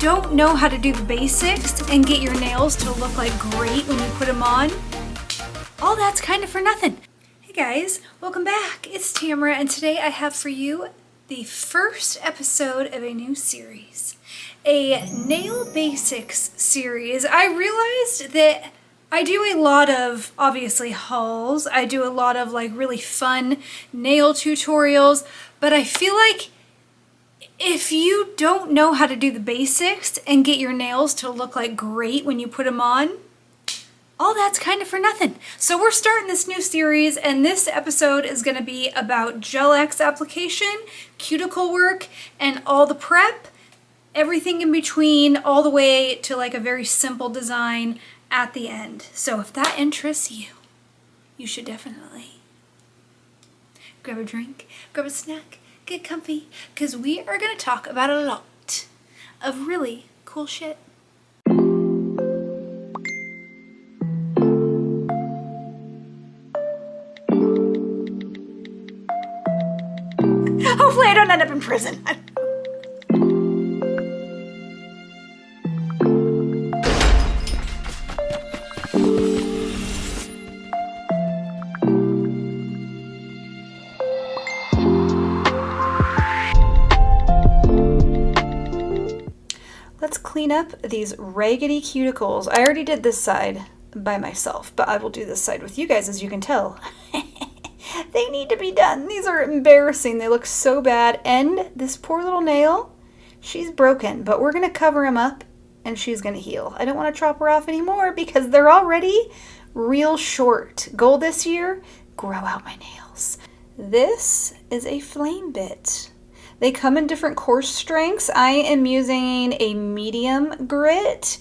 don't know how to do the basics and get your nails to look like great when you put them on, all that's kind of for nothing. Hey guys, welcome back. It's Tamara, and today I have for you the first episode of a new series, a nail basics series. I realized that I do a lot of, obviously, hauls. I do a lot of like really fun nail tutorials, but I feel like if you don't know how to do the basics and get your nails to look like great when you put them on, all that's kind of for nothing. So we're starting this new series, and this episode is going to be about Gel X application, cuticle work, and all the prep, everything in between, all the way to like a very simple design at the end. So if that interests you, you should definitely grab a drink, grab a snack, get comfy, because we are going to talk about a lot of really cool shit. Hopefully I don't end up in prison. Let's clean up these raggedy cuticles. I already did this side by myself, but I will do this side with you guys, as you can tell. They need to be done. These are embarrassing. They look so bad. And this poor little nail, she's broken, but we're going to cover him up and she's going to heal. I don't want to chop her off anymore because they're already real short. Goal this year, grow out my nails. This is a flame bit. They come in different coarse strengths. I am using a medium grit.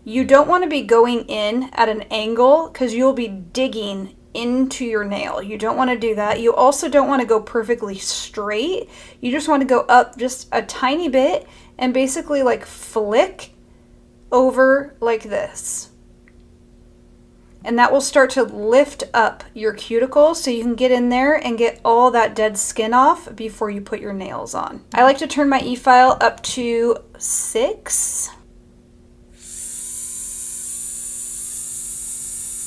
You don't want to be going in at an angle because you'll be digging into your nail. You don't want to do that. You also don't want to go perfectly straight. You just want to go up just a tiny bit and basically like flick over like this. And that will start to lift up your cuticle so you can get in there and get all that dead skin off before you put your nails on. I like to turn my e-file up to 6.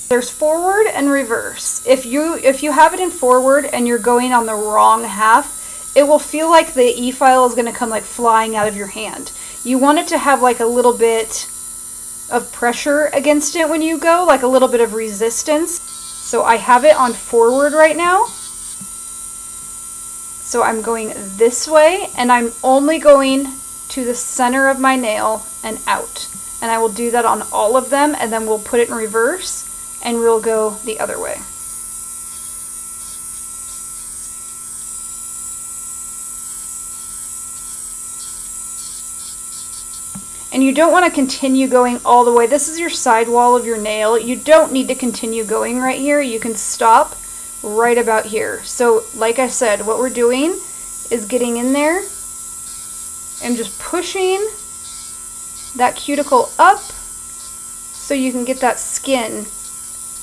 There's forward and reverse. If you have it in forward and you're going on the wrong half, it will feel like the e-file is going to come like flying out of your hand. You want it to have like a little bit of pressure against it when you go, like a little bit of resistance. So I have it on forward right now. So I'm going this way, and I'm only going to the center of my nail and out. And I will do that on all of them, and then we'll put it in reverse and we'll go the other way. And you don't want to continue going all the way. This is your sidewall of your nail. You don't need to continue going right here. You can stop right about here. So like I said, what we're doing is getting in there and just pushing that cuticle up so you can get that skin,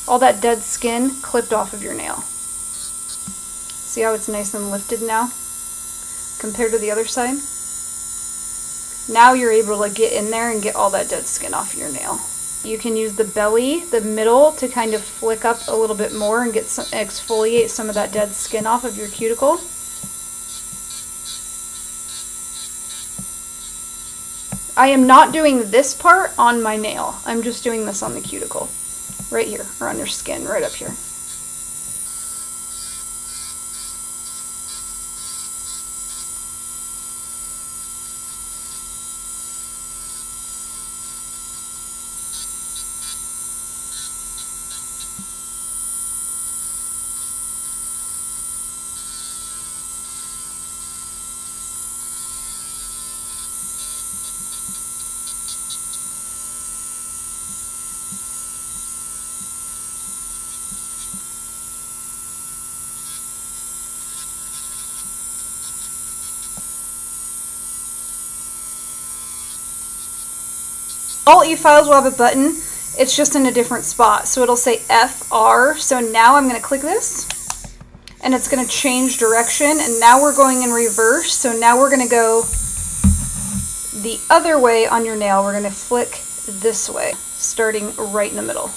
all that dead skin, clipped off of your nail. See how it's nice and lifted now compared to the other side? Now you're able to get in there and get all that dead skin off your nail. You can use the belly, the middle, to kind of flick up a little bit more and exfoliate some of that dead skin off of your cuticle. I am not doing this part on my nail. I'm just doing this on the cuticle. Right here, or on your skin, right up here. All e-files will have a button. It's just in a different spot. So it'll say FR. So now I'm going to click this and it's going to change direction. And now we're going in reverse. So now we're going to go the other way on your nail, we're going to flick this way, starting right in the middle.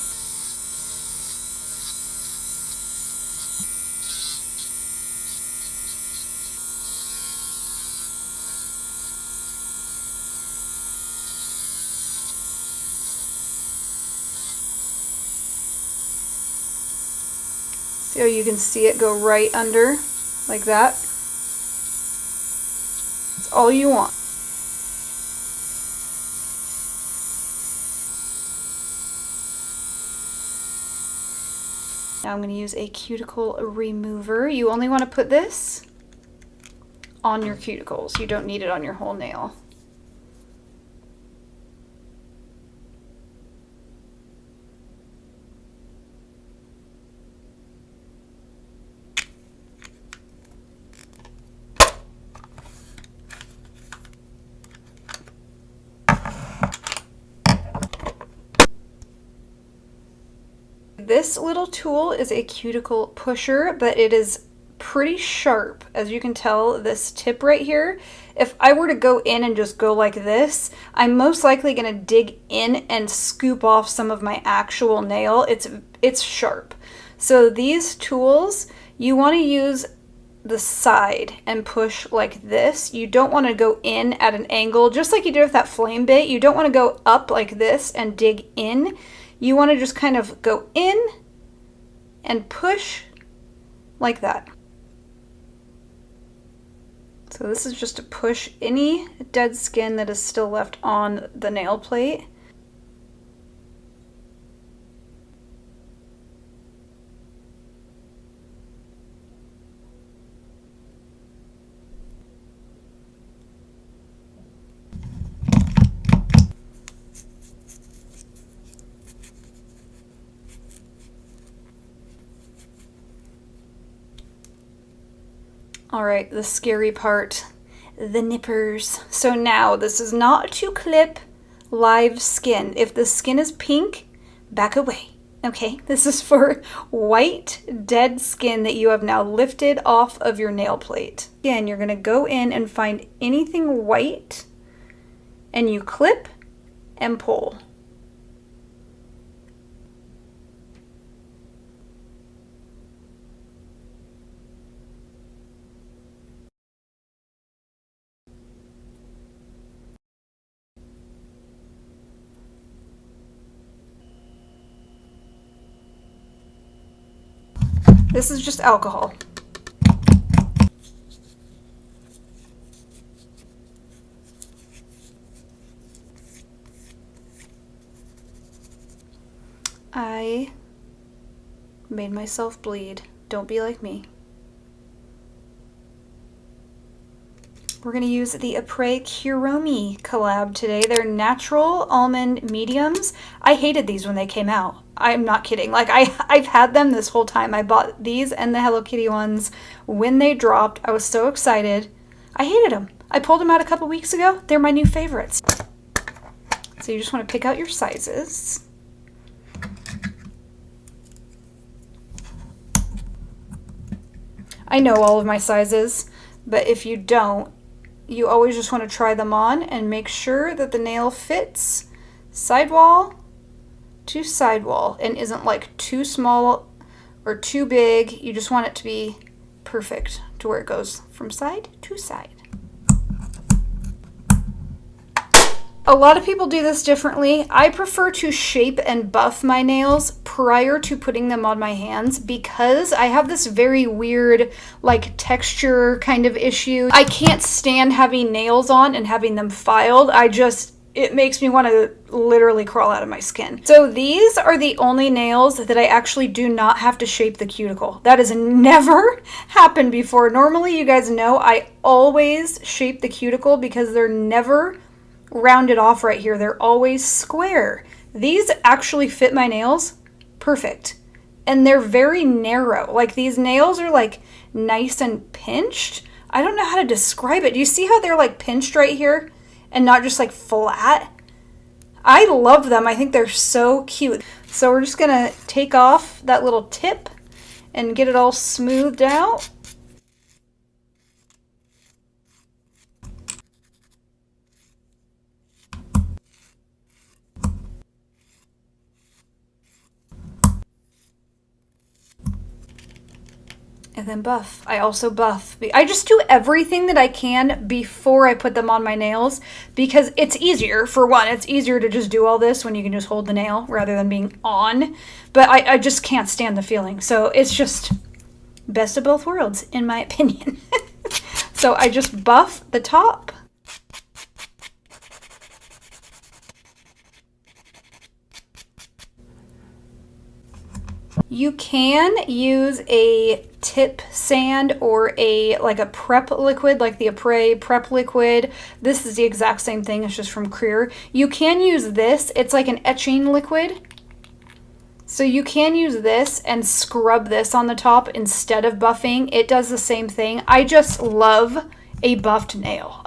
See how you can see it go right under, like that? That's all you want. Now I'm going to use a cuticle remover. You only want to put this on your cuticles. You don't need it on your whole nail. This little tool is a cuticle pusher, but it is pretty sharp. As you can tell, this tip right here, if I were to go in and just go like this, I'm most likely going to dig in and scoop off some of my actual nail. It's sharp. So these tools, you want to use the side and push like this. You don't want to go in at an angle, just like you did with that flame bit. You don't want to go up like this and dig in. You want to just kind of go in and push like that. So this is just to push any dead skin that is still left on the nail plate. All right, the scary part, the nippers. So now this is not to clip live skin. If the skin is pink, back away. Okay, this is for white dead skin that you have now lifted off of your nail plate. Again, you're gonna go in and find anything white and you clip and pull. This is just alcohol. I made myself bleed. Don't be like me. We're going to use the Après Kuromi collab today. They're natural almond mediums. I hated these when they came out. I'm not kidding. Like I've had them this whole time. I bought these and the Hello Kitty ones when they dropped. I was so excited. I hated them. I pulled them out a couple weeks ago. They're my new favorites. So you just want to pick out your sizes. I know all of my sizes, but if you don't, you always just want to try them on and make sure that the nail fits sidewall to sidewall and isn't like too small or too big. You just want it to be perfect to where it goes from side to side. A lot of people do this differently. I prefer to shape and buff my nails prior to putting them on my hands because I have this very weird like texture kind of issue. I can't stand having nails on and having them filed. It makes me want to literally crawl out of my skin. So these are the only nails that I actually do not have to shape the cuticle. That has never happened before. Normally, you guys know I always shape the cuticle because they're never rounded off right here. They're always square. These actually fit my nails perfect. And they're very narrow. Like these nails are like nice and pinched. I don't know how to describe it. Do you see how they're like pinched right here and not just like flat? I love them. I think they're so cute. So we're just gonna take off that little tip and get it all smoothed out. And then buff. I also buff. I just do everything that I can before I put them on my nails because it's easier. For one, it's easier to just do all this when you can just hold the nail rather than being on. But I just can't stand the feeling. So it's just best of both worlds, in my opinion. So I just buff the top. You can use a tip sand or like a prep liquid, like the Apres prep liquid. This is the exact same thing, it's just from Clear. You can use this, it's like an etching liquid. So you can use this and scrub this on the top instead of buffing. It does the same thing. I just love a buffed nail.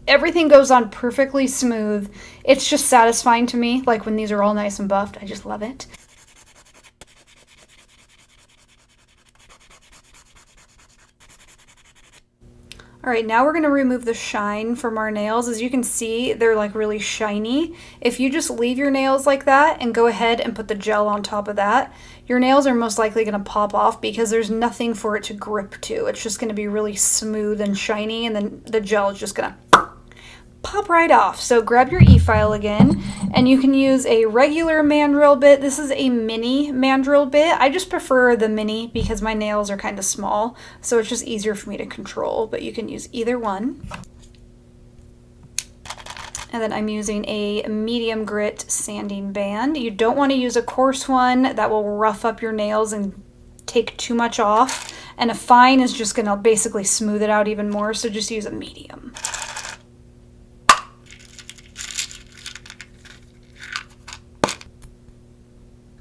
Everything goes on perfectly smooth. It's just satisfying to me, like when these are all nice and buffed. I just love it. All right, now we're gonna remove the shine from our nails. As you can see, they're like really shiny. If you just leave your nails like that and go ahead and put the gel on top of that, your nails are most likely gonna pop off because there's nothing for it to grip to. It's just gonna be really smooth and shiny, and then the gel is just gonna pop right off. So grab your e-file again, and you can use a regular mandrel bit. This is a mini mandrel bit. I just prefer the mini because my nails are kind of small, so it's just easier for me to control, but you can use either one. And then I'm using a medium grit sanding band. You don't want to use a coarse one. That will rough up your nails and take too much off. And a fine is just gonna basically smooth it out even more, so just use a medium.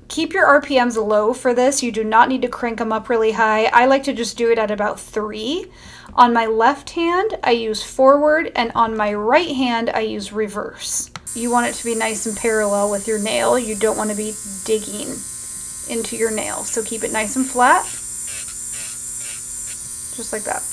Keep your RPMs low for this. You do not need to crank them up really high. I like to just do it at about 3. On my left hand, I use forward, and on my right hand, I use reverse. You want it to be nice and parallel with your nail. You don't want to be digging into your nail. So keep it nice and flat, just like that.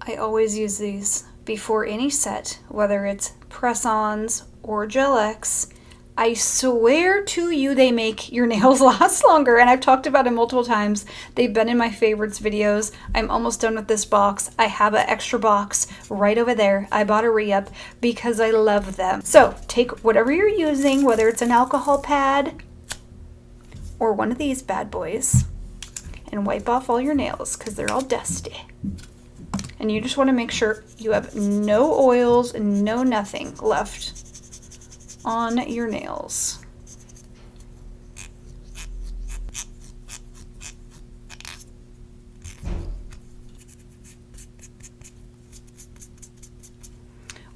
I always use these before any set, whether it's Press-Ons or Gel X. I swear to you, they make your nails last longer, and I've talked about it multiple times. They've been in my favorites videos. I'm almost done with this box. I have an extra box right over there. I bought a re-up because I love them. So take whatever you're using, whether it's an alcohol pad or one of these bad boys, and wipe off all your nails because they're all dusty. And you just want to make sure you have no oils and no nothing left on your nails.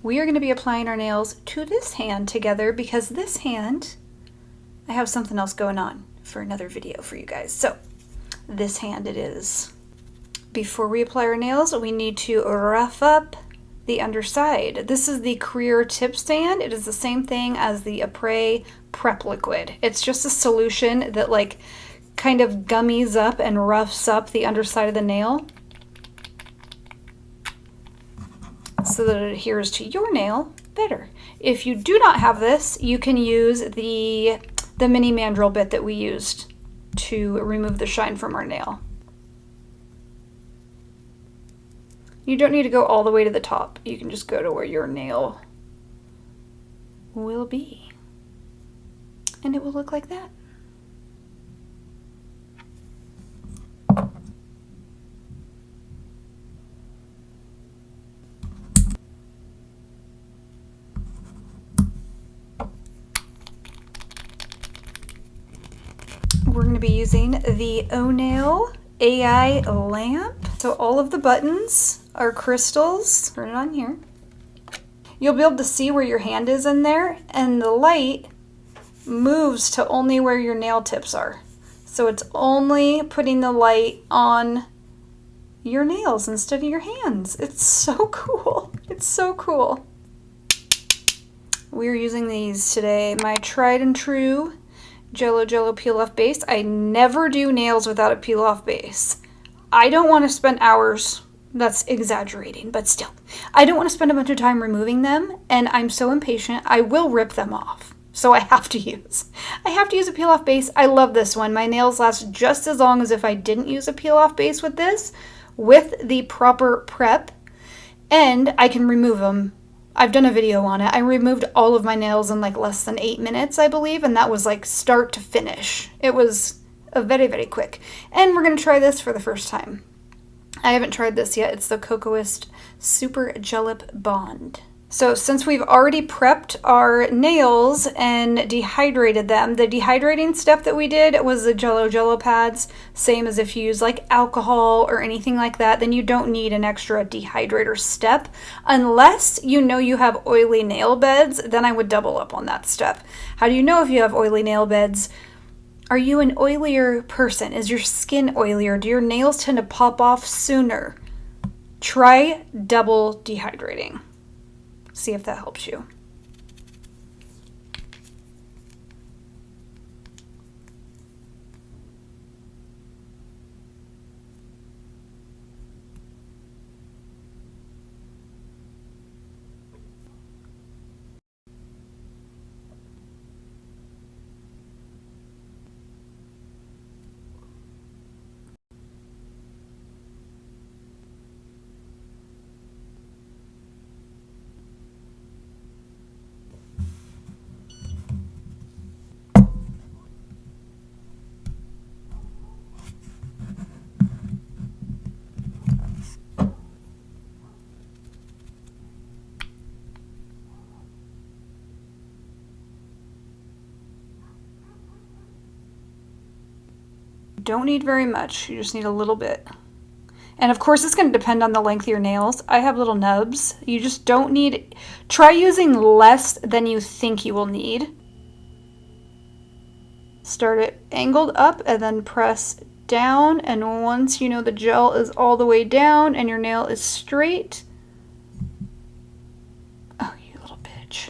We are going to be applying our nails to this hand together because this hand, I have something else going on for another video for you guys. So this hand it is. Before we apply our nails, we need to rough up the underside. This is the Clear tip sand. It is the same thing as the Apres prep liquid. It's just a solution that like kind of gummies up and roughs up the underside of the nail so that it adheres to your nail better. If you do not have this, you can use the mini mandrel bit that we used to remove the shine from our nail. You don't need to go all the way to the top. You can just go to where your nail will be. And it will look like that. We're going to be using the O-Nail AI lamp. So all of the buttons are crystals. Turn it on here. You'll be able to see where your hand is in there, and the light moves to only where your nail tips are. So it's only putting the light on your nails instead of your hands. It's so cool. It's so cool. We're using these today. My tried and true Jello peel-off base. I never do nails without a peel-off base. I don't want to spend hours. That's exaggerating, but still. I don't want to spend a bunch of time removing them, and I'm so impatient, I will rip them off. So I have to use a peel-off base. I love this one. My nails last just as long as if I didn't use a peel-off base with this, with the proper prep, and I can remove them. I've done a video on it. I removed all of my nails in like less than 8 minutes, I believe, and that was like start to finish. It was very, very quick. And we're going to try this for the first time. I haven't tried this yet. It's the Cocoist Super Gel-Lip Bond. So since we've already prepped our nails and dehydrated them, the dehydrating step that we did was the Jello pads, same as if you use like alcohol or anything like that, then you don't need an extra dehydrator step. Unless you know you have oily nail beds, then I would double up on that step. How do you know if you have oily nail beds? Are you an oilier person? Is your skin oilier? Do your nails tend to pop off sooner? Try double dehydrating. See if that helps you. Don't need very much, you just need a little bit. And of course it's going to depend on the length of your nails. I have little nubs. You just don't need, try using less than you think you will need. Start it angled up and then press down, and once you know the gel is all the way down and your nail is straight. Oh, you little bitch.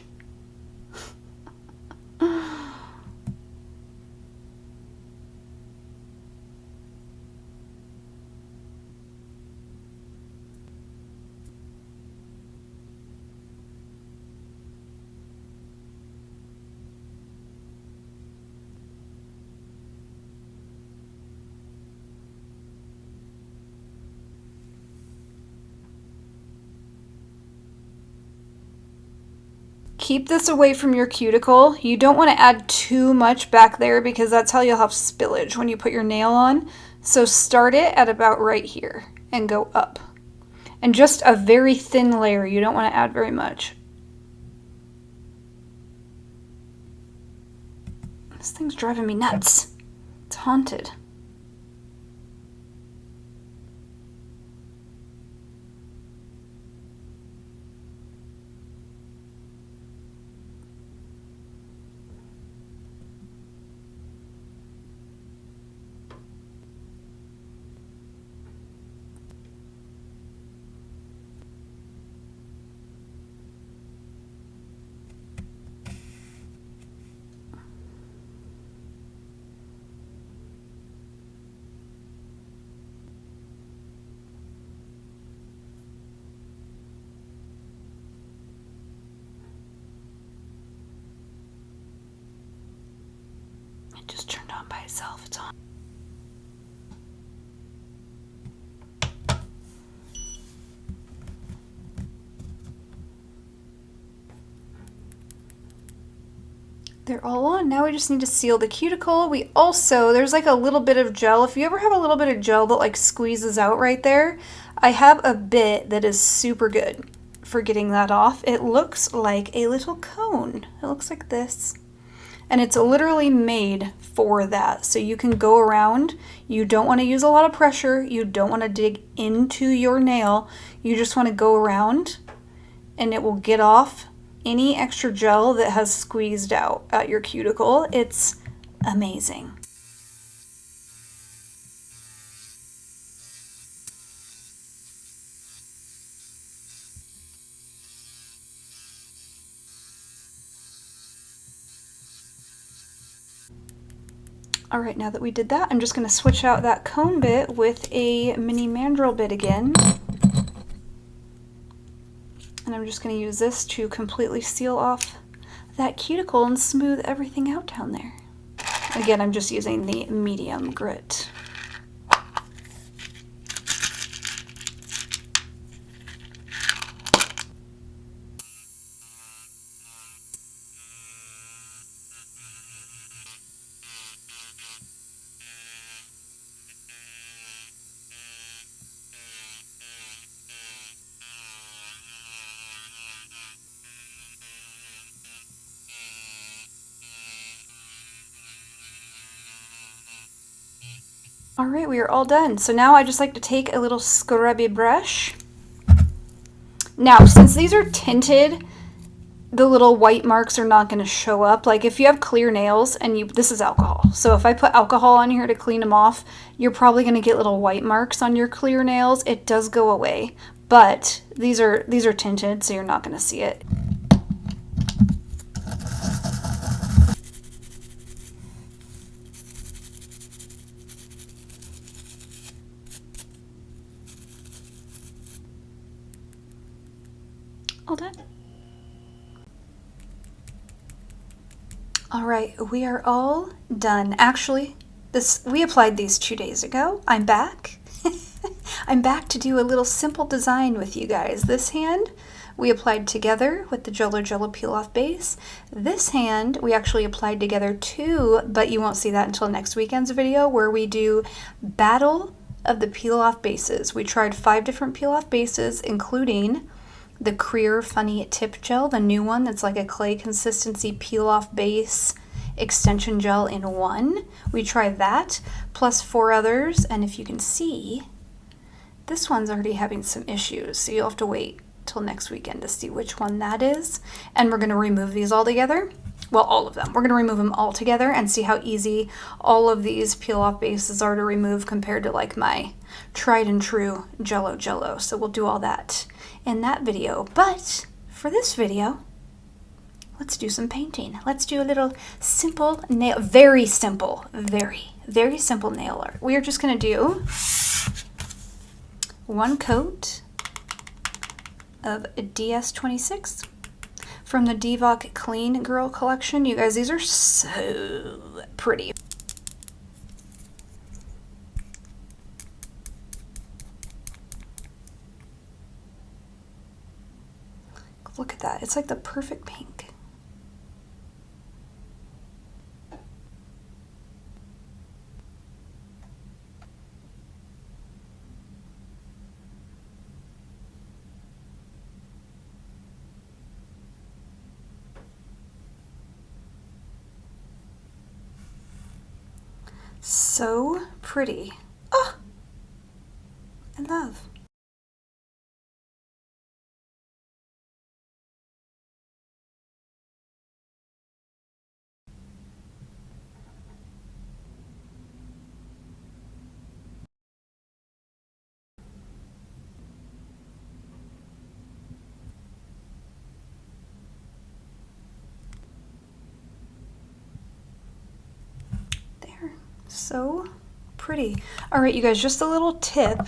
Keep this away from your cuticle. You don't want to add too much back there because that's how you'll have spillage when you put your nail on. So start it at about right here and go up. And just a very thin layer. You don't want to add very much. This thing's driving me nuts. It's haunted. Just turned on by itself. It's on. They're all on. Now we just need to seal the cuticle. We also, there's like a little bit of gel. If you ever have a little bit of gel that like squeezes out right there, I have a bit that is super good for getting that off. It looks like a little cone. It looks like this. And it's literally made for that. So you can go around. You don't want to use a lot of pressure. You don't want to dig into your nail. You just want to go around and it will get off any extra gel that has squeezed out at your cuticle. It's amazing. All right, now that we did that, I'm just gonna switch out that comb bit with a mini mandrel bit again. And I'm just gonna use this to completely seal off that cuticle and smooth everything out down there. Again, I'm just using the medium grit. All right, we are all done. So now I just like to take a little scrubby brush. Now, since these are tinted, the little white marks are not going to show up. Like if you have clear nails and this is alcohol. So if I put alcohol on here to clean them off, you're probably going to get little white marks on your clear nails. It does go away, but these are tinted, so you're not going to see it. All done. All right, we are all done. Actually, we applied these 2 days ago. I'm back. I'm back to do a little simple design with you guys. This hand we applied together with the Jello Peel Off base. This hand we actually applied together too, but you won't see that until next weekend's video where we do Battle of the Peel Off bases. We tried 5 different peel off bases, including the Creer Funny Tip Gel, the new one that's like a clay consistency peel off base extension gel in one. We tried that, plus 4 others, and if you can see, this one's already having some issues, so you'll have to wait till next weekend to see which one that is. And we're gonna remove these all together. Well, all of them. We're gonna remove them all together and see how easy all of these peel off bases are to remove compared to like my tried and true Jello. So we'll do all that in that video. But for this video, let's do some painting. Let's do a little simple nail, very simple, very simple nail art. We are just gonna do 1 coat of DS26 from the Divock Clean Girl collection. You guys, these are so pretty. Look at that. It's like the perfect pink. So pretty. Oh, I love. So pretty. All right, you guys, just a little tip.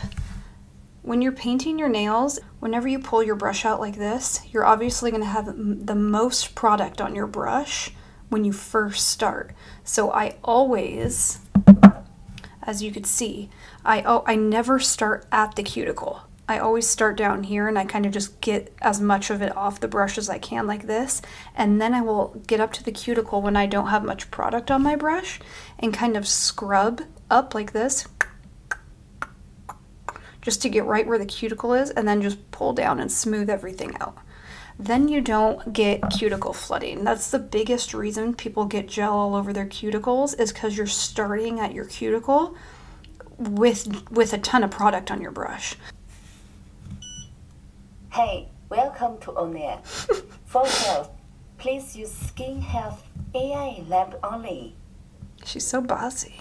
When you're painting your nails, whenever you pull your brush out like this, you're obviously going to have the most product on your brush when you first start. So I always, as you could see, I never start at the cuticle. I always start down here and I kind of just get as much of it off the brush as I can like this, and then I will get up to the cuticle when I don't have much product on my brush and kind of scrub up like this just to get right where the cuticle is, and then just pull down and smooth everything out. Then you don't get cuticle flooding. That's the biggest reason people get gel all over their cuticles, is because you're starting at your cuticle with a ton of product on your brush. Hey, Welcome to O'Neill. For health, please use Skin Health AI lamp only. She's so bossy.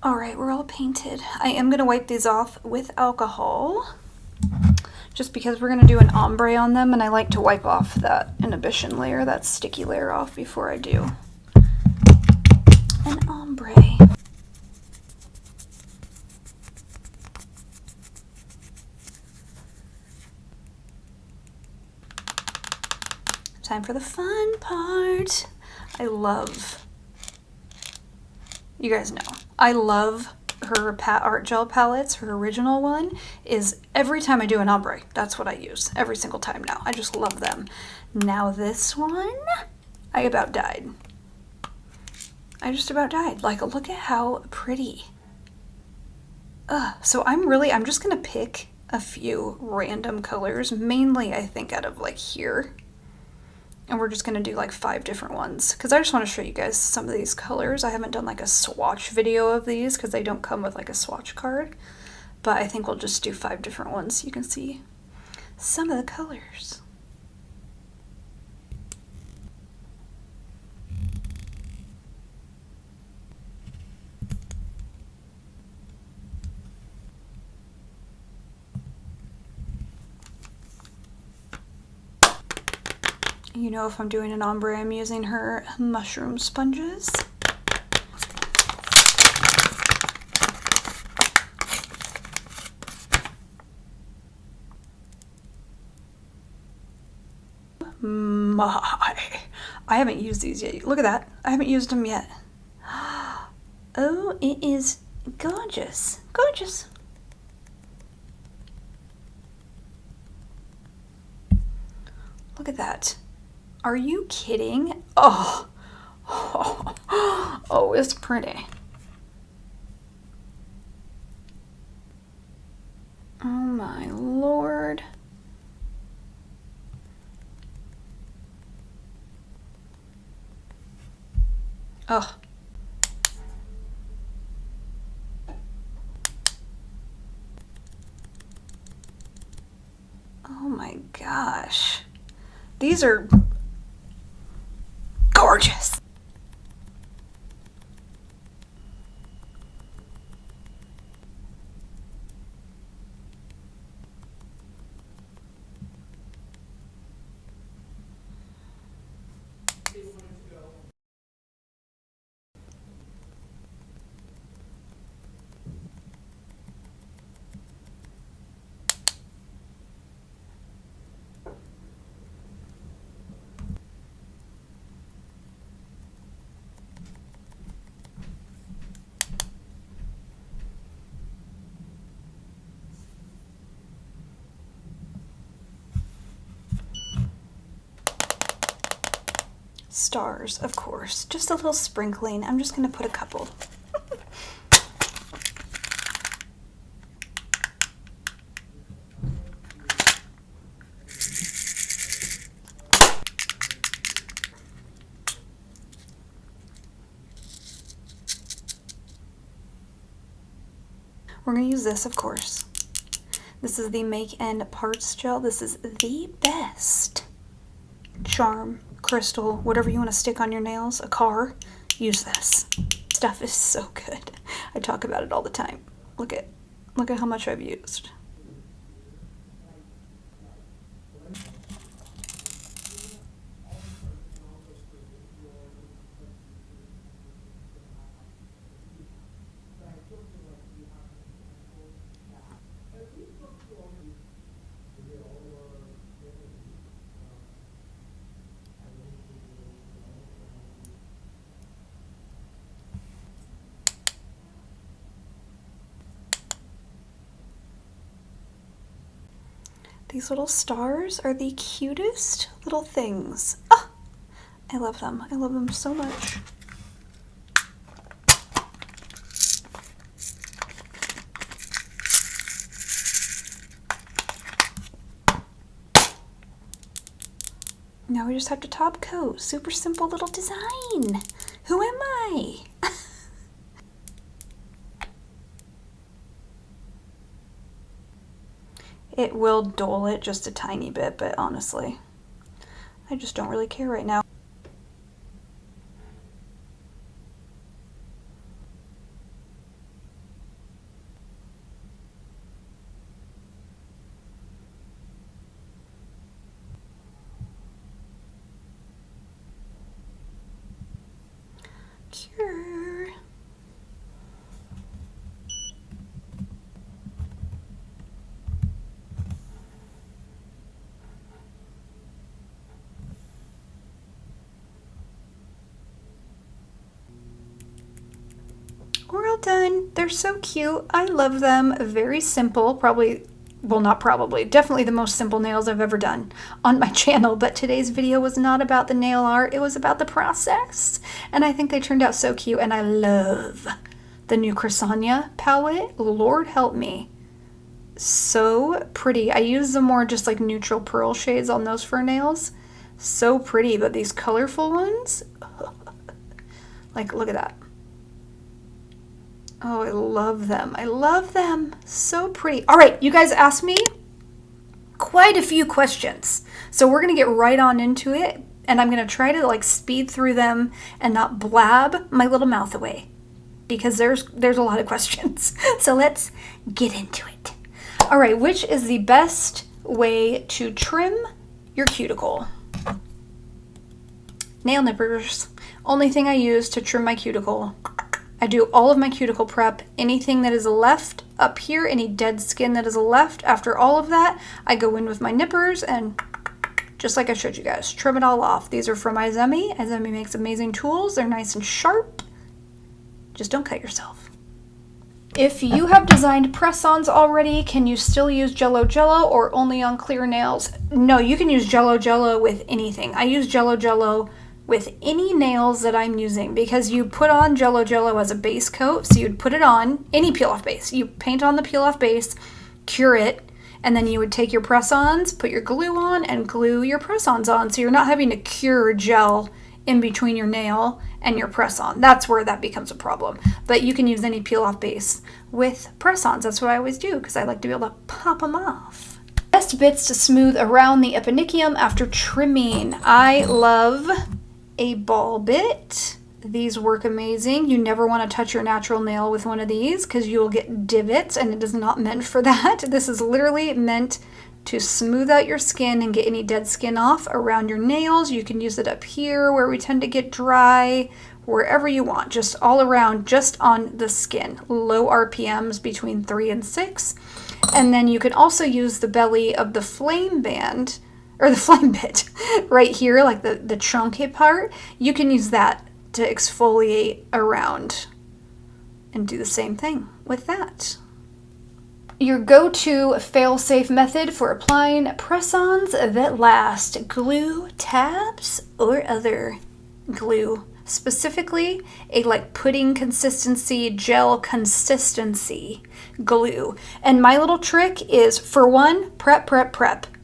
All right, we're all painted. I am gonna wipe these off with alcohol, just because we're gonna do an ombre on them, and I like to wipe off that inhibition layer, that sticky layer off before I do an ombre. Time for the fun part. You guys know, I love her Pat Art Gel palettes. Her original one is every time I do an ombre, that's what I use every single time now. I just love them. Now this one, I about died. I just about died. Like, look at how pretty. So I'm just gonna pick a few random colors, mainly I think out of like here. And we're just gonna do like 5 different ones because I just want to show you guys some of these colors. I haven't done like a swatch video of these because they don't come with like a swatch card, but I think we'll just do 5 different ones so you can see some of the colors. You know, if I'm doing an ombre, I'm using her mushroom sponges. I haven't used these yet. Look at that. I haven't used them yet. Oh, it is gorgeous. Gorgeous. Look at that. Are you kidding? Oh, oh, it's pretty. Oh my Lord. Oh. Oh my gosh. These are gorgeous. Stars, of course. Just a little sprinkling. I'm just going to put a couple. We're going to use this, of course. This is the Make and Parts gel. This is the best charm, crystal, whatever you want to stick on your nails, a car, use this. Stuff is so good. I talk about it all the time. Look at how much I've used. These little stars are the cutest little things. Ah, I love them. I love them so much. Now we just have to top coat. Super simple little design. Who am I? It will dull it just a tiny bit, but honestly, I just don't really care right now. Cure. We're all done. They're so cute. I love them. Very simple. Probably, well, not probably, definitely the most simple nails I've ever done on my channel. But today's video was not about the nail art. It was about the process. And I think they turned out so cute. And I love the new Croissant palette. Lord help me. So pretty. I use the more just like neutral pearl shades on those for nails. So pretty. But these colorful ones, like, look at that. Oh, I love them. I love them. So pretty. All right, you guys asked me quite a few questions. So we're going to get right on into it. And I'm going to try to like speed through them and not blab my little mouth away. Because there's a lot of questions. So let's get into it. All right, which is the best way to trim your cuticle? Nail nippers. Only thing I use to trim my cuticle. I do all of my cuticle prep. Anything that is left up here, any dead skin that is left after all of that, I go in with my nippers and just like I showed you guys, trim it all off. These are from Izemi. Izemi makes amazing tools. They're nice and sharp. Just don't cut yourself. If you have designed press-ons already, can you still use Jello Jello or only on clear nails? No, you can use Jello Jello with anything. I use Jello Jello with any nails that I'm using because you put on Jello Jello as a base coat. So you'd put it on any peel-off base. You paint on the peel-off base, cure it, and then you would take your press-ons, put your glue on, and glue your press-ons on. So you're not having to cure gel in between your nail and your press-on. That's where that becomes a problem. But you can use any peel-off base with press-ons. That's what I always do because I like to be able to pop them off. Best bits to smooth around the eponychium after trimming. I love a ball bit. These work amazing. You never want to touch your natural nail with one of these because you will get divots, and it is not meant for that. This is literally meant to smooth out your skin and get any dead skin off around your nails. You can use it up here where we tend to get dry, wherever you want, just all around, just on the skin. Low RPMs between 3 and 6. And then you can also use the belly of the flame band, or the flame bit right here, like the chunky part. You can use that to exfoliate around and do the same thing with that. Your go-to fail-safe method for applying press-ons that last: glue, tabs, or other glue. Specifically, a like pudding consistency, gel consistency glue. And my little trick is, for one, prep.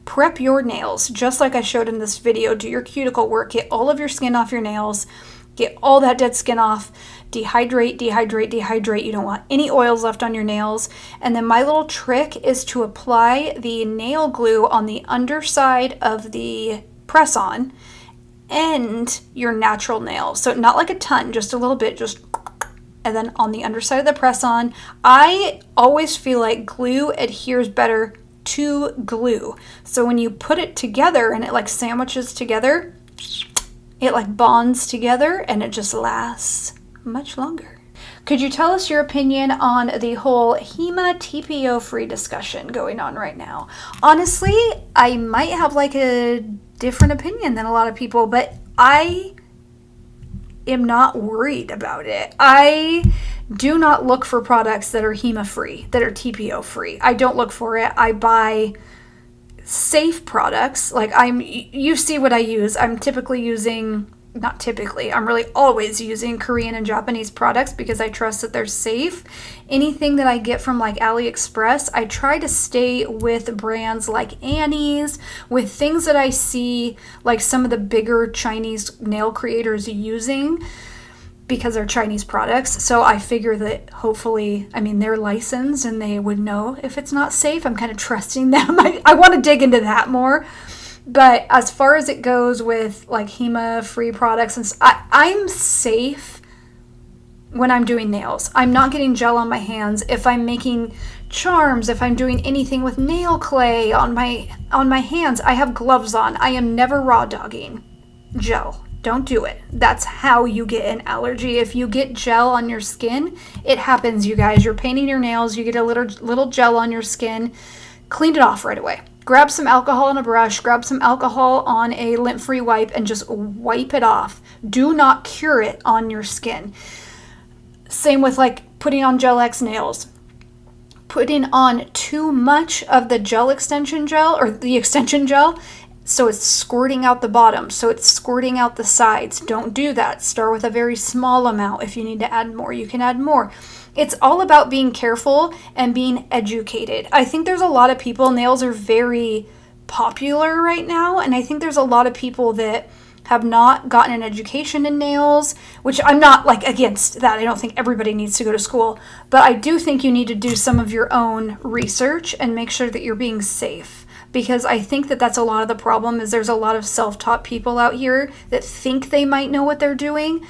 Prep your nails, just like I showed in this video. Do your cuticle work, get all of your skin off your nails, get all that dead skin off, dehydrate. You don't want any oils left on your nails. And then my little trick is to apply the nail glue on the underside of the press-on and your natural nail. So not like a ton, just a little bit, just, and then on the underside of the press-on. I always feel like glue adheres better to glue. So when you put it together and it like sandwiches together, it like bonds together and it just lasts much longer. Could you tell us your opinion on the whole HEMA TPO free discussion going on right now? Honestly, I might have like a different opinion than a lot of people, but I am not worried about it. I do not look for products that are HEMA free, that are TPO free. I don't look for it. I buy safe products. Like you see what I use. I'm typically using, not typically, I'm really always using Korean and Japanese products because I trust that they're safe. Anything that I get from like AliExpress, I try to stay with brands like Annie's, with things that I see like some of the bigger Chinese nail creators using. because they're Chinese products. So I figure that hopefully, I mean, they're licensed and they would know if it's not safe. I'm kind of trusting them. I want to dig into that more. But as far as it goes with like HEMA-free products, and I'm safe when I'm doing nails. I'm not getting gel on my hands. If I'm making charms, if I'm doing anything with nail clay on my hands, I have gloves on. I am never raw dogging gel. Don't do it. That's how you get an allergy. If you get gel on your skin, it happens, you guys. You're painting your nails, you get a little gel on your skin. Clean it off right away. Grab some alcohol on a brush, grab some alcohol on a lint-free wipe, and just wipe it off. Do not cure it on your skin. Same with like putting on Gel X nails. Putting on too much of the gel extension gel or the extension gel, so it's squirting out the bottom, so it's squirting out the sides. Don't do that. Start with a very small amount. If you need to add more, you can add more. It's all about being careful and being educated. I think there's a lot of people, nails are very popular right now, and I think there's a lot of people that have not gotten an education in nails, which I'm not like against that. I don't think everybody needs to go to school, but I do think you need to do some of your own research and make sure that you're being safe. Because I think that that's a lot of the problem, is there's a lot of self-taught people out here that think they might know what they're doing,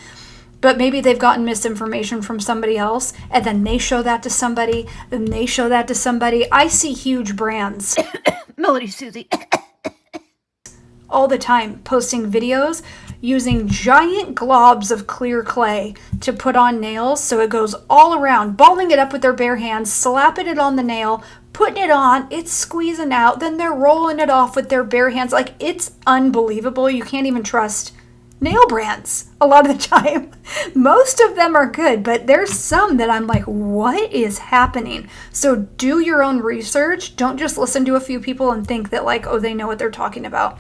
but maybe they've gotten misinformation from somebody else, and then they show that to somebody, then they show that to somebody. I see huge brands, Melody Susie, all the time posting videos using giant globs of clear clay to put on nails, so it goes all around, balling it up with their bare hands, slapping it on the nail, putting it on, it's squeezing out, then they're rolling it off with their bare hands. Like, it's unbelievable. You can't even trust nail brands a lot of the time. Most of them are good, but there's some that I'm like, what is happening? So do your own research. Don't just listen to a few people and think that like, oh, they know what they're talking about.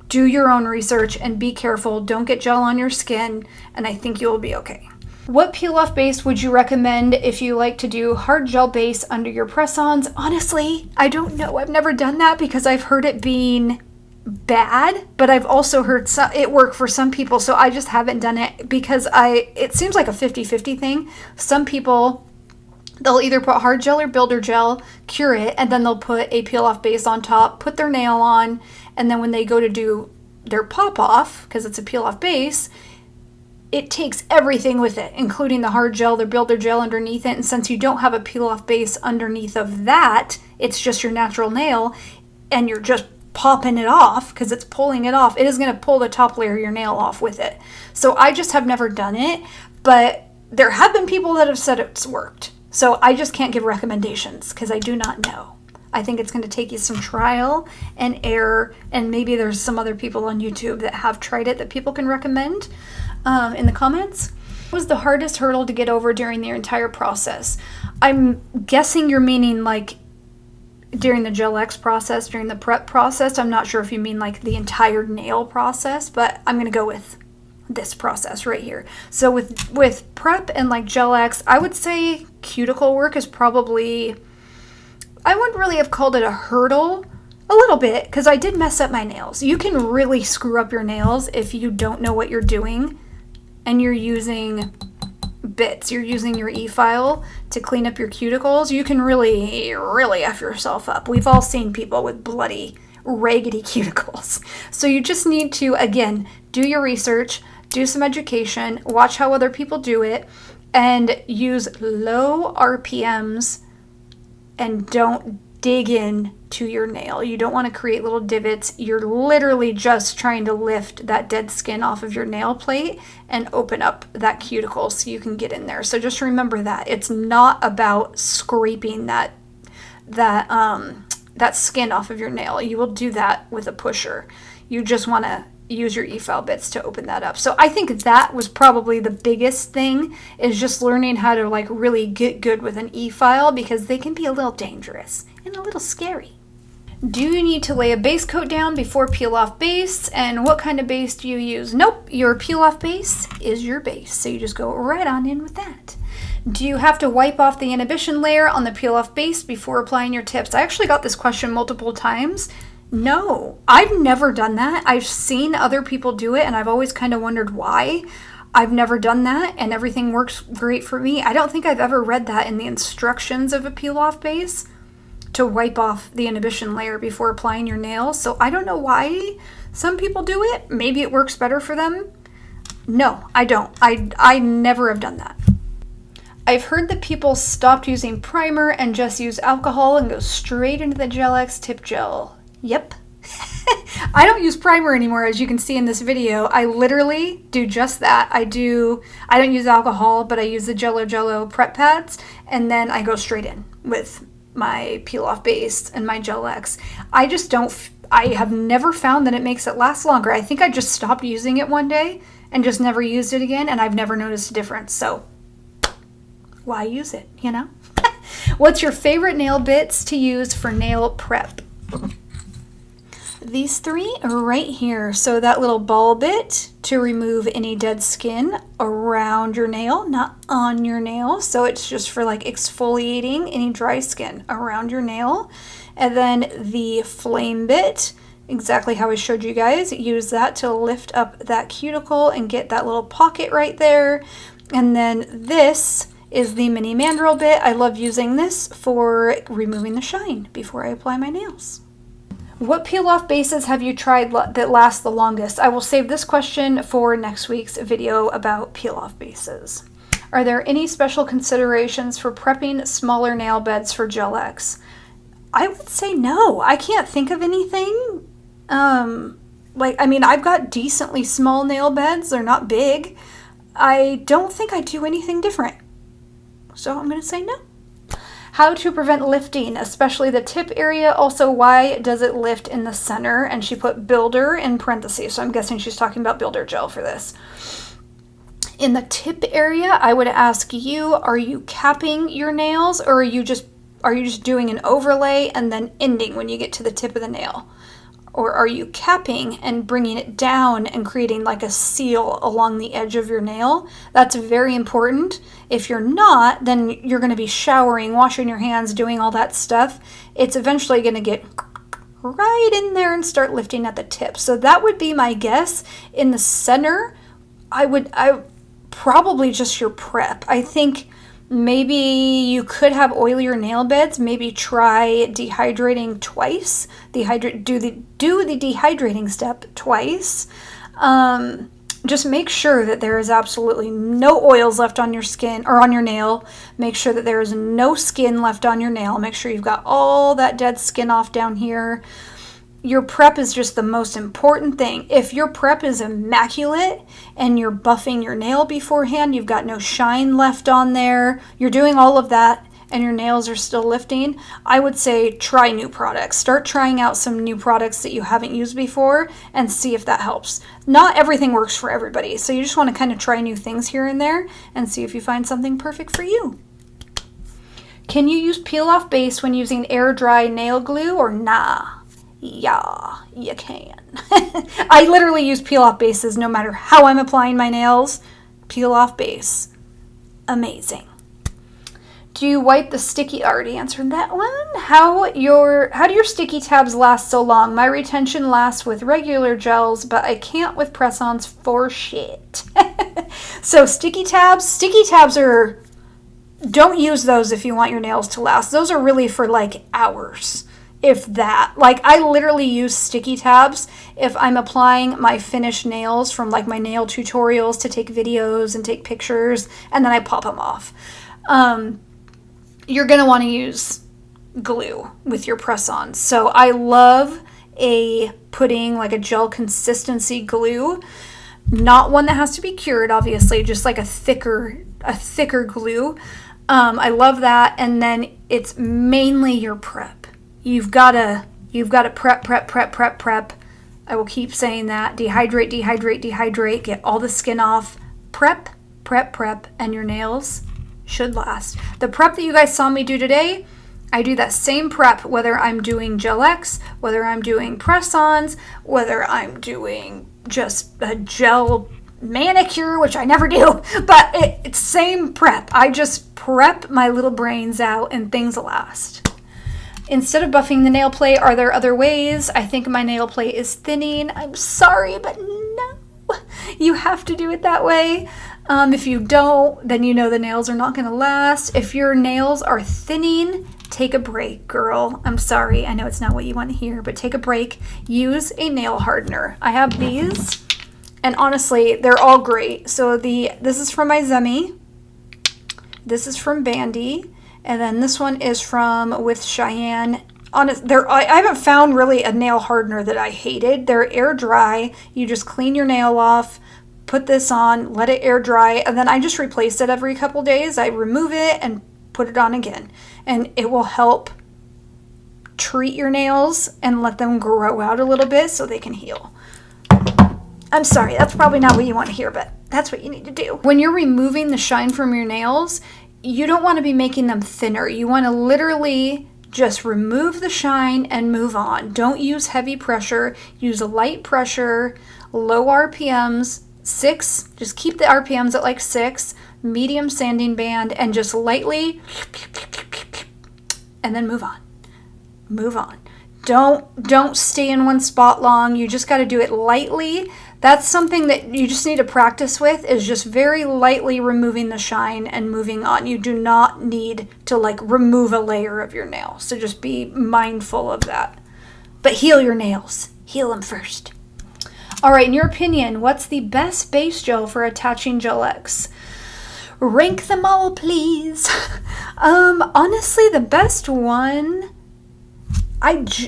Do your own research and be careful. Don't get gel on your skin, and I think you'll be okay. What peel-off base would you recommend if you like to do hard gel base under your press-ons? Honestly, I don't know. I've never done that because I've heard it being bad, but I've also heard it work for some people, so I just haven't done it because it seems like a 50-50 thing. Some people, they'll either put hard gel or builder gel, cure it, and then they'll put a peel-off base on top, put their nail on, and then when they go to do their pop-off, because it's a peel-off base, it takes everything with it, including the hard gel, the builder gel underneath it. And since you don't have a peel-off base underneath of that, it's just your natural nail, and you're just popping it off because it's pulling it off. It is going to pull the top layer of your nail off with it. So I just have never done it, but there have been people that have said it's worked. So I just can't give recommendations because I do not know. I think it's going to take you some trial and error, and maybe there's some other people on YouTube that have tried it that people can recommend in the comments. What was the hardest hurdle to get over during the entire process? I'm guessing you're meaning like during the Gel X process, during the prep process. I'm not sure if you mean like the entire nail process, but I'm going to go with this process right here. So with prep and like Gel X, I would say cuticle work is probably, I wouldn't really have called it a hurdle, a little bit, because I did mess up my nails. You can really screw up your nails if you don't know what you're doing and you're using bits. You're using your e-file to clean up your cuticles. You can really, really F yourself up. We've all seen people with bloody, raggedy cuticles. So you just need to, again, do your research, do some education, watch how other people do it, and use low RPMs, and don't dig in to your nail. You don't want to create little divots. You're literally just trying to lift that dead skin off of your nail plate and open up that cuticle so you can get in there. So just remember that. It's not about scraping that skin off of your nail. You will do that with a pusher. You just want to use your e-file bits to open that up. So I think that was probably the biggest thing, is just learning how to like really get good with an e-file, because they can be a little dangerous and a little scary. Do you need to lay a base coat down before peel off base? And what kind of base do you use? Nope, your peel off base is your base. So you just go right on in with that. Do you have to wipe off the inhibition layer on the peel off base before applying your tips? I actually got this question multiple times. No, I've never done that. I've seen other people do it, and I've always kind of wondered why. I've never done that, and everything works great for me. I don't think I've ever read that in the instructions of a peel-off base, to wipe off the inhibition layer before applying your nails. So I don't know why some people do it. Maybe it works better for them. No, I don't. I never have done that. I've heard that people stopped using primer and just use alcohol and go straight into the Gel X tip gel. Yep. I don't use primer anymore, as you can see in this video. I literally do just that. I don't use alcohol, but I use the Jello prep pads, and then I go straight in with my peel-off base and my Gel X. I have never found that it makes it last longer. I think I just stopped using it one day and just never used it again, and I've never noticed a difference. So why use it, you know? What's your favorite nail bits to use for nail prep? These three are right here. So that little ball bit to remove any dead skin around your nail, not on your nail. So it's just for like exfoliating any dry skin around your nail. And then the flame bit, exactly how I showed you guys. Use that to lift up that cuticle and get that little pocket right there. And then this is the mini mandrel bit. I love using this for removing the shine before I apply my nails. What peel-off bases have you tried that last the longest? I will save this question for next week's video about peel-off bases. Are there any special considerations for prepping smaller nail beds for Gel X? I would say no. I can't think of anything. I've got decently small nail beds. They're not big. I don't think I do anything different. So I'm going to say no. How to prevent lifting, especially the tip area. Also, why does it lift in the center? And she put builder in parentheses, so I'm guessing she's talking about builder gel for this. In the tip area, I would ask you, are you capping your nails, or are you just doing an overlay and then ending when you get to the tip of the nail? Or are you capping and bringing it down and creating like a seal along the edge of your nail? That's very important. If you're not, then you're going to be showering, washing your hands, doing all that stuff. It's eventually going to get right in there and start lifting at the tip. So that would be my guess. In the center, I probably just your prep. I think maybe you could have oilier nail beds. Maybe try dehydrating twice. Do the dehydrating step twice. Just make sure that there is absolutely no oils left on your skin or on your nail. Make sure that there is no skin left on your nail. Make sure you've got all that dead skin off down here. Your prep is just the most important thing. If your prep is immaculate and you're buffing your nail beforehand, you've got no shine left on there, you're doing all of that and your nails are still lifting, I would say try new products. Start trying out some new products that you haven't used before and see if that helps. Not everything works for everybody, so you just want to kind of try new things here and there and see if you find something perfect for you. Can you use peel-off base when using air dry nail glue or nah? Yeah, you can. I literally use peel-off bases no matter how I'm applying my nails. Peel-off base. Amazing. Do you wipe the sticky? Already answered that one. How do your sticky tabs last so long? My retention lasts with regular gels, but I can't with press-ons for shit. So sticky tabs are, don't use those if you want your nails to last. Those are really for like hours. If that. Like, I literally use sticky tabs if I'm applying my finished nails from like my nail tutorials to take videos and take pictures, and then I pop them off. You're going to want to use glue with your press-ons. So I love putting like a gel consistency glue, not one that has to be cured, obviously, just like a thicker glue. I love that. And then it's mainly your prep. You've got to prep. I will keep saying that. Dehydrate, get all the skin off. Prep, and your nails should last. The prep that you guys saw me do today, I do that same prep whether I'm doing Gel X, whether I'm doing press-ons, whether I'm doing just a gel manicure, which I never do, but it's same prep. I just prep my little brains out and things last. Instead of buffing the nail plate, are there other ways? I think my nail plate is thinning. I'm sorry, but no. You have to do it that way. If you don't, then you know the nails are not going to last. If your nails are thinning, take a break, girl. I'm sorry. I know it's not what you want to hear, but take a break. Use a nail hardener. I have these, and honestly, they're all great. So this is from my Zemi. This is from Bandy. And then this one is from with Cheyenne. I haven't found really a nail hardener that I hated. They're air dry. You just clean your nail off, put this on, let it air dry, and then I just replace it every couple days. I remove it and put it on again. And it will help treat your nails and let them grow out a little bit so they can heal. I'm sorry, that's probably not what you want to hear, but that's what you need to do. When you're removing the shine from your nails, you don't want to be making them thinner. You want to literally just remove the shine and move on. Don't use heavy pressure. Use a light pressure, low RPMs, 6. Just keep the RPMs at like 6, medium sanding band, and just lightly, and then move on. Move on. Don't stay in one spot long. You just got to do it lightly. That's something that you just need to practice with, is just very lightly removing the shine and moving on. You do not need to like remove a layer of your nail. So just be mindful of that. But heal your nails. Heal them first. All right, in your opinion, what's the best base gel for attaching Gel X? Rank them all, please. Honestly, the best one,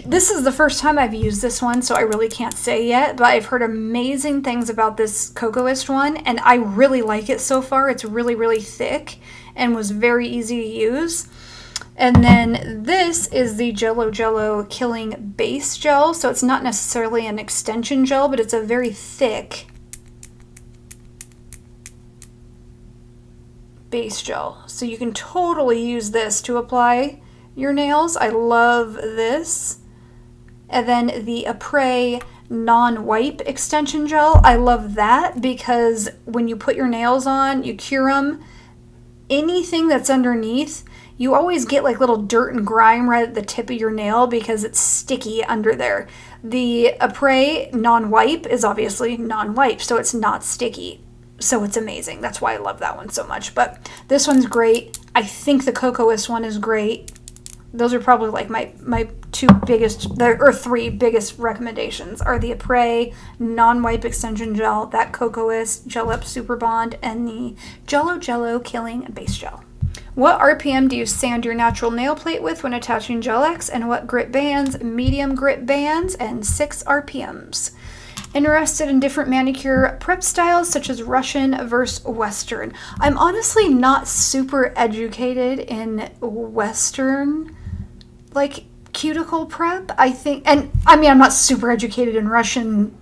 this is the first time I've used this one, so I really can't say yet, but I've heard amazing things about this Cocoist one, and I really like it so far. It's really, really thick and was very easy to use. And then this is the Jello Killing Base Gel, so it's not necessarily an extension gel, but it's a very thick base gel. So you can totally use this to apply your nails. I love this. And then the Apres non-wipe extension gel, I love that because when you put your nails on, you cure them, anything that's underneath, you always get like little dirt and grime right at the tip of your nail because it's sticky under there. The Apres non-wipe is obviously non-wipe, so it's not sticky. So it's amazing. That's why I love that one so much. But this one's great. I think the Cocoist one is great. Those are probably like my 3 biggest recommendations are the Apres non-wipe extension gel, that Cocoist Gel Up Super Bond, and the Jello Killing Base Gel. What RPM do you sand your natural nail plate with when attaching Gel X, and what grit bands? Medium grit bands and 6 RPMs. Interested in different manicure prep styles such as Russian versus Western. I'm honestly not super educated in Western like cuticle prep, I think, and I mean I'm not super educated in Russian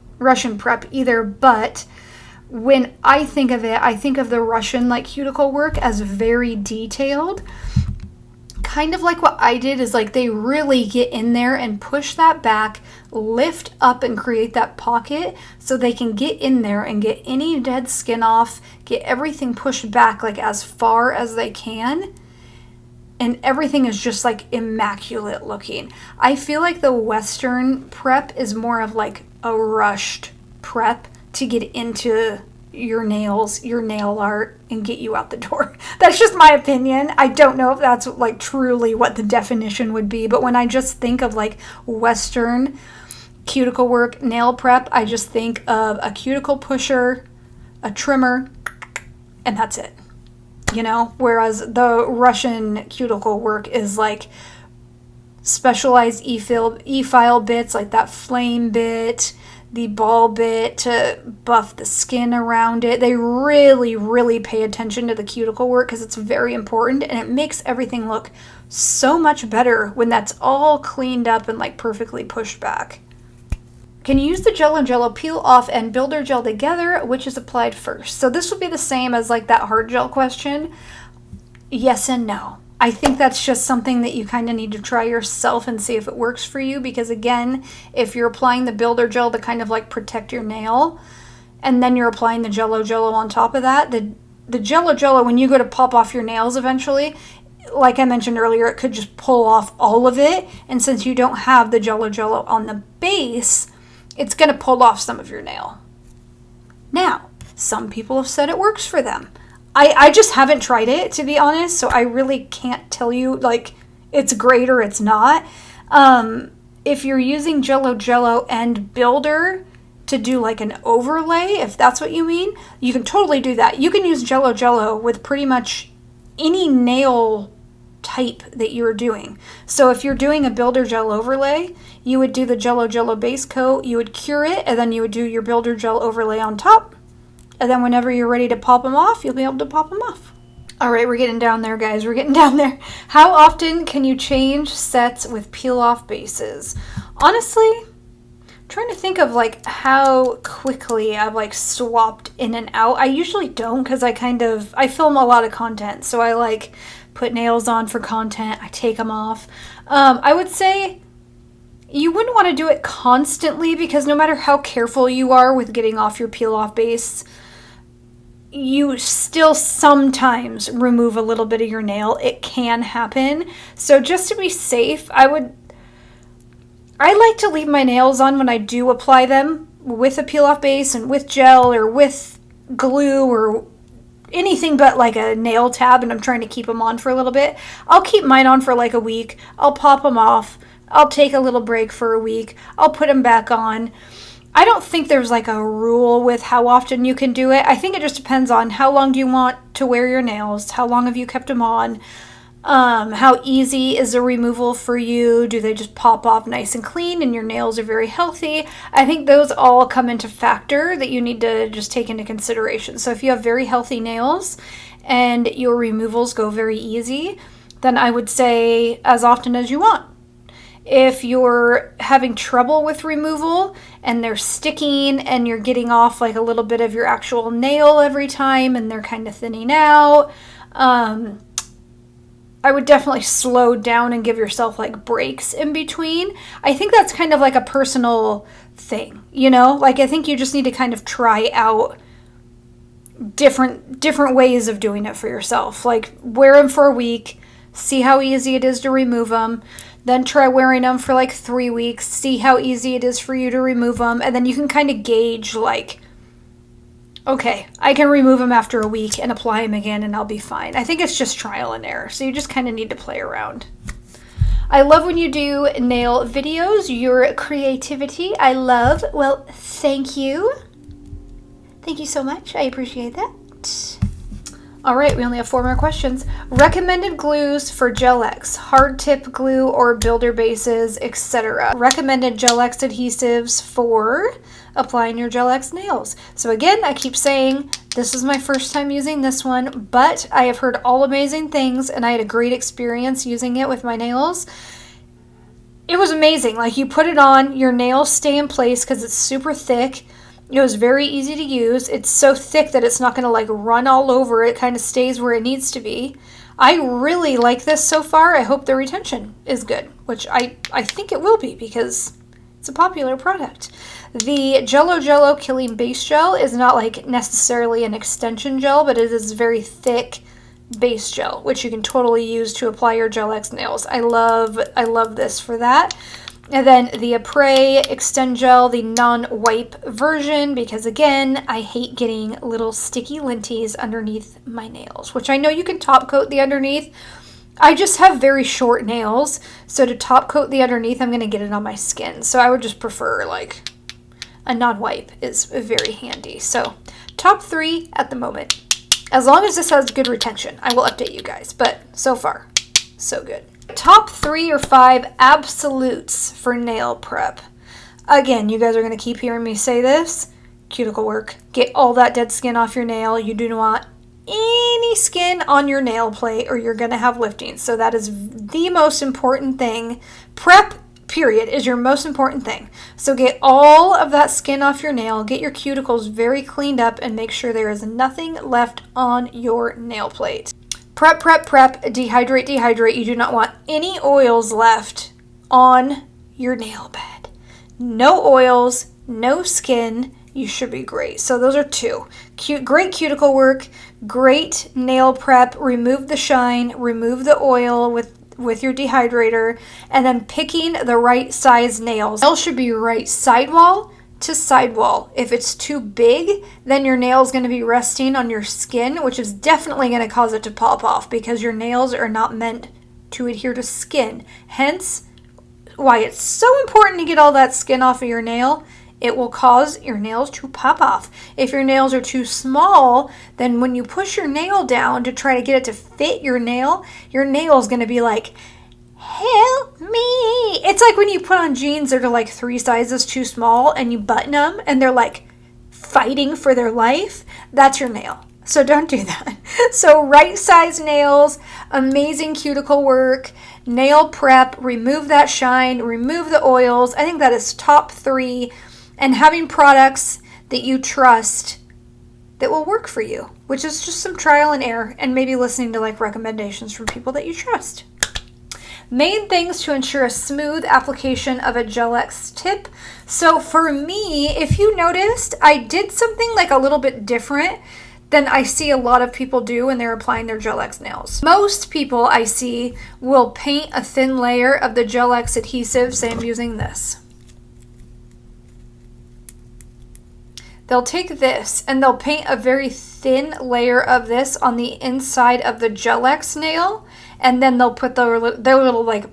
prep either, but when I think of it, I think of the Russian like cuticle work as very detailed. Kind of like what I did is like they really get in there and push that back, lift up and create that pocket so they can get in there and get any dead skin off, get everything pushed back like as far as they can. And everything is just like immaculate looking. I feel like the Western prep is more of like a rushed prep to get into your nails, your nail art, and get you out the door. That's just my opinion. I don't know if that's like truly what the definition would be, but when I just think of like Western cuticle work, nail prep, I just think of a cuticle pusher, a trimmer, and that's it. You know, whereas the Russian cuticle work is like specialized e-file bits, like that flame bit, the ball bit to buff the skin around it. They really, really pay attention to the cuticle work because it's very important, and it makes everything look so much better when that's all cleaned up and like perfectly pushed back. Can you use the gel and Jello peel off and builder gel together? Which is applied first? So this would be the same as like that hard gel question. Yes and no. I think that's just something that you kind of need to try yourself and see if it works for you, because again, if you're applying the builder gel to kind of like protect your nail, and then you're applying the Jello on top of that, the Jello when you go to pop off your nails eventually, like I mentioned earlier, it could just pull off all of it, and since you don't have the Jello on the base, it's going to pull off some of your nail. Now, some people have said it works for them. I just haven't tried it, to be honest, so I really can't tell you, like, it's great or it's not. If you're using Jello and Builder to do like an overlay, if that's what you mean, you can totally do that. You can use Jello with pretty much any nail type that you're doing. So if you're doing a Builder Gel overlay, you would do the Jello base coat, you would cure it, and then you would do your Builder Gel overlay on top. And then whenever you're ready to pop them off, you'll be able to pop them off. All right, we're getting down there, guys. We're getting down there. How often can you change sets with peel-off bases? Honestly, I'm trying to think of like how quickly I've like swapped in and out. I usually don't because I film a lot of content. So I like put nails on for content. I take them off. I would say you wouldn't want to do it constantly because no matter how careful you are with getting off your peel-off base, you still sometimes remove a little bit of your nail. It can happen. So just to be safe, I like to leave my nails on when I do apply them with a peel-off base and with gel or with glue or anything but like a nail tab, and I'm trying to keep them on for a little bit. I'll keep mine on for like a week. I'll pop them off. I'll take a little break for a week. I'll put them back on. I don't think there's like a rule with how often you can do it. I think it just depends on how long do you want to wear your nails, how long have you kept them on, how easy is the removal for you, do they just pop off nice and clean and your nails are very healthy. I think those all come into factor that you need to just take into consideration. So if you have very healthy nails and your removals go very easy, then I would say as often as you want. If you're having trouble with removal and they're sticking and you're getting off like a little bit of your actual nail every time and they're kind of thinning out, I would definitely slow down and give yourself like breaks in between. I think that's kind of like a personal thing, you know? Like I think you just need to kind of try out different ways of doing it for yourself. Like wear them for a week, see how easy it is to remove them. Then try wearing them for like 3 weeks, see how easy it is for you to remove them, and then you can kind of gauge like, okay, I can remove them after a week and apply them again and I'll be fine. I think it's just trial and error, so you just kind of need to play around. I love when you do nail videos, your creativity, I love. Well, thank you. Thank you so much, I appreciate that. All right, we only have 4 more questions. Recommended glues for Gel-X, hard tip glue or builder bases, etc. Recommended Gel-X adhesives for applying your Gel-X nails. So again, I keep saying this is my first time using this one, but I have heard all amazing things and I had a great experience using it with my nails. It was amazing. Like you put it on, your nails stay in place because it's super thick. It was very easy to use. It's so thick that it's not going to like run all over. It kind of stays where it needs to be. I really like this so far. I hope the retention is good, which I think it will be because it's a popular product. The Jello Killing Base Gel is not like necessarily an extension gel, but it is very thick base gel, which you can totally use to apply your Gel-X nails. I love this for that. And then the Apres Extend Gel, the non-wipe version, because again, I hate getting little sticky linties underneath my nails, which I know you can top coat the underneath. I just have very short nails, so to top coat the underneath, I'm going to get it on my skin. So I would just prefer like a non-wipe is very handy. So top 3 at the moment. As long as this has good retention, I will update you guys, but so far, so good. Top 3 or 5 absolutes for nail prep. Again, you guys are going to keep hearing me say this. Cuticle work. Get all that dead skin off your nail. You do not want any skin on your nail plate or you're going to have lifting. So that is the most important thing. Prep, period, is your most important thing. So get all of that skin off your nail. Get your cuticles very cleaned up and make sure there is nothing left on your nail plate. Prep, dehydrate. You do not want any oils left on your nail bed. No oils, no skin. You should be great. So those are 2. Great cuticle work, great nail prep. Remove the shine, remove the oil with your dehydrator, and then picking the right size nails. Nails should be right sidewall to sidewall. If it's too big, then your nail is going to be resting on your skin, which is definitely going to cause it to pop off because your nails are not meant to adhere to skin. Hence, why it's so important to get all that skin off of your nail. It will cause your nails to pop off. If your nails are too small, then when you push your nail down to try to get it to fit your nail is going to be like, help me. It's like when you put on jeans that are like 3 sizes too small and you button them and they're like fighting for their life. That's your nail. So don't do that. So right size nails, amazing cuticle work, nail prep, remove that shine, remove the oils. I think that is top 3. And having products that you trust that will work for you, which is just some trial and error and maybe listening to like recommendations from people that you trust. Main things to ensure a smooth application of a Gel-X tip. So for me, if you noticed, I did something like a little bit different than I see a lot of people do when they're applying their Gel-X nails. Most people I see will paint a thin layer of the Gel-X adhesive, say I'm using this. They'll take this and they'll paint a very thin layer of this on the inside of the Gel-X nail, and then they'll put their little like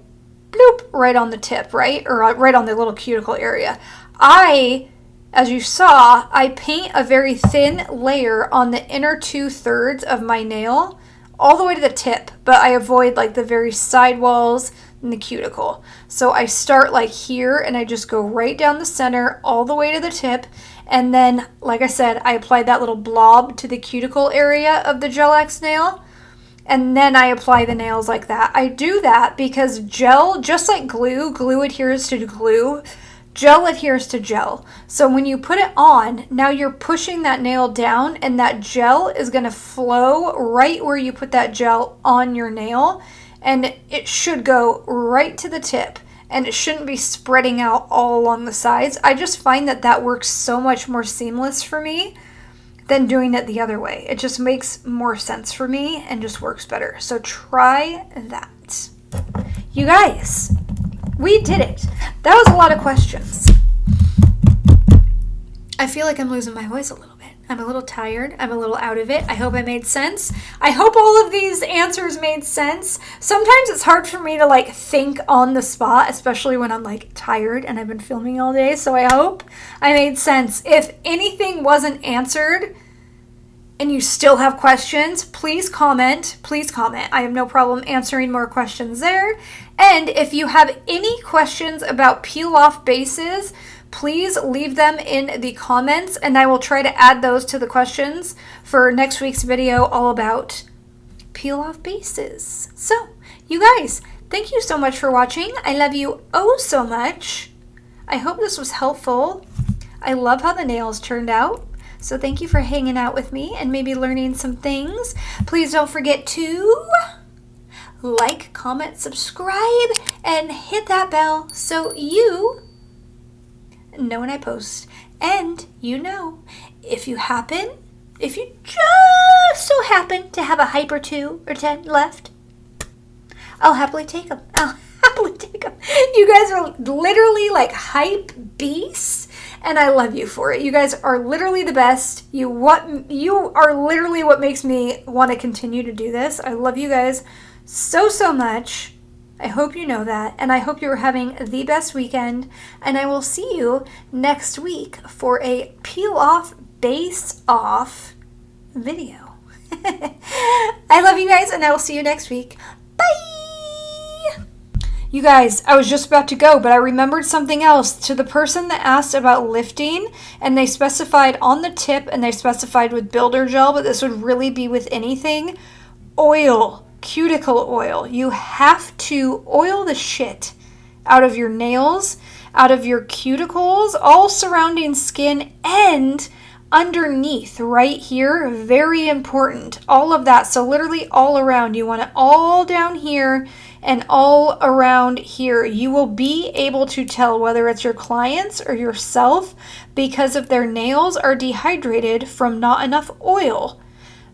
bloop right on the tip, right? Or right on the little cuticle area. As you saw, I paint a very thin layer on the inner 2/3 of my nail all the way to the tip, but I avoid like the very side walls and the cuticle. So I start like here and I just go right down the center all the way to the tip. And then, like I said, I apply that little blob to the cuticle area of the Gel-X nail. And then I apply the nails like that. I do that because gel, just like glue adheres to glue, gel adheres to gel. So when you put it on, now you're pushing that nail down and that gel is going to flow right where you put that gel on your nail. And it should go right to the tip. And it shouldn't be spreading out all along the sides. I just find that that works so much more seamless for me than doing it the other way. It just makes more sense for me and just works better. So try that. You guys, we did it. That was a lot of questions. I feel like I'm losing my voice a little bit. I'm a little tired. I'm a little out of it. I hope I made sense. I hope all of these answers made sense. Sometimes it's hard for me to like think on the spot, especially when I'm like tired and I've been filming all day. So I hope I made sense. If anything wasn't answered and you still have questions, please comment. Please comment. I have no problem answering more questions there. And if you have any questions about peel off bases, please leave them in the comments and I will try to add those to the questions for next week's video all about peel off bases. So, you guys, thank you so much for watching. I love you oh so much. I hope this was helpful. I love how the nails turned out. So thank you for hanging out with me and maybe learning some things. Please don't forget to like, comment, subscribe, and hit that bell so you know when I post. And if you just so happen to have a hype or 2 or 10 left, I'll happily take them. You guys are literally like hype beasts and I love you for it. You guys are literally the best. You are literally what makes me want to continue to do this. I love you guys so much. I hope you know that, and I hope you're having the best weekend, and I will see you next week for a peel off base off video. I love you guys, and I will see you next week. Bye! You guys, I was just about to go, but I remembered something else. To the person that asked about lifting, and they specified on the tip, and they specified with builder gel, but this would really be with anything, oil. Cuticle oil. You have to oil the shit out of your nails, out of your cuticles, all surrounding skin, and underneath right here. Very important. All of that. So literally all around. You want it all down here and all around here. You will be able to tell whether it's your clients or yourself because if their nails are dehydrated from not enough oil.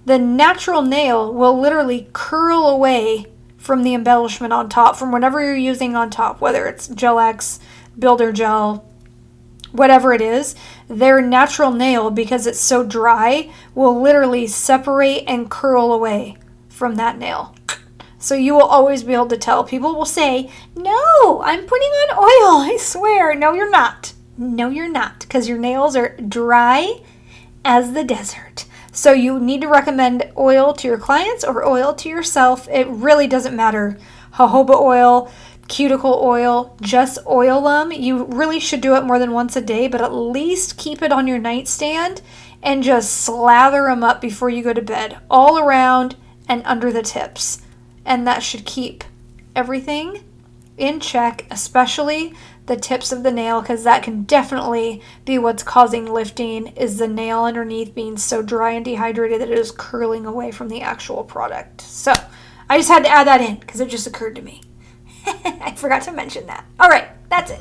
The natural nail will literally curl away from the embellishment on top, from whatever you're using on top, whether it's Gel-X, Builder Gel, whatever it is, their natural nail, because it's so dry, will literally separate and curl away from that nail. So you will always be able to tell. People will say, no, I'm putting on oil, I swear. No, you're not. No, you're not, because your nails are dry as the desert. So you need to recommend oil to your clients or oil to yourself. It really doesn't matter. Jojoba oil, cuticle oil, just oil them. You really should do it more than once a day, but at least keep it on your nightstand and just slather them up before you go to bed, all around and under the tips. And that should keep everything in check, especially the tips of the nail, because that can definitely be what's causing lifting, is the nail underneath being so dry and dehydrated that it is curling away from the actual product. So I just had to add that in because it just occurred to me. I forgot to mention that. All right, that's it.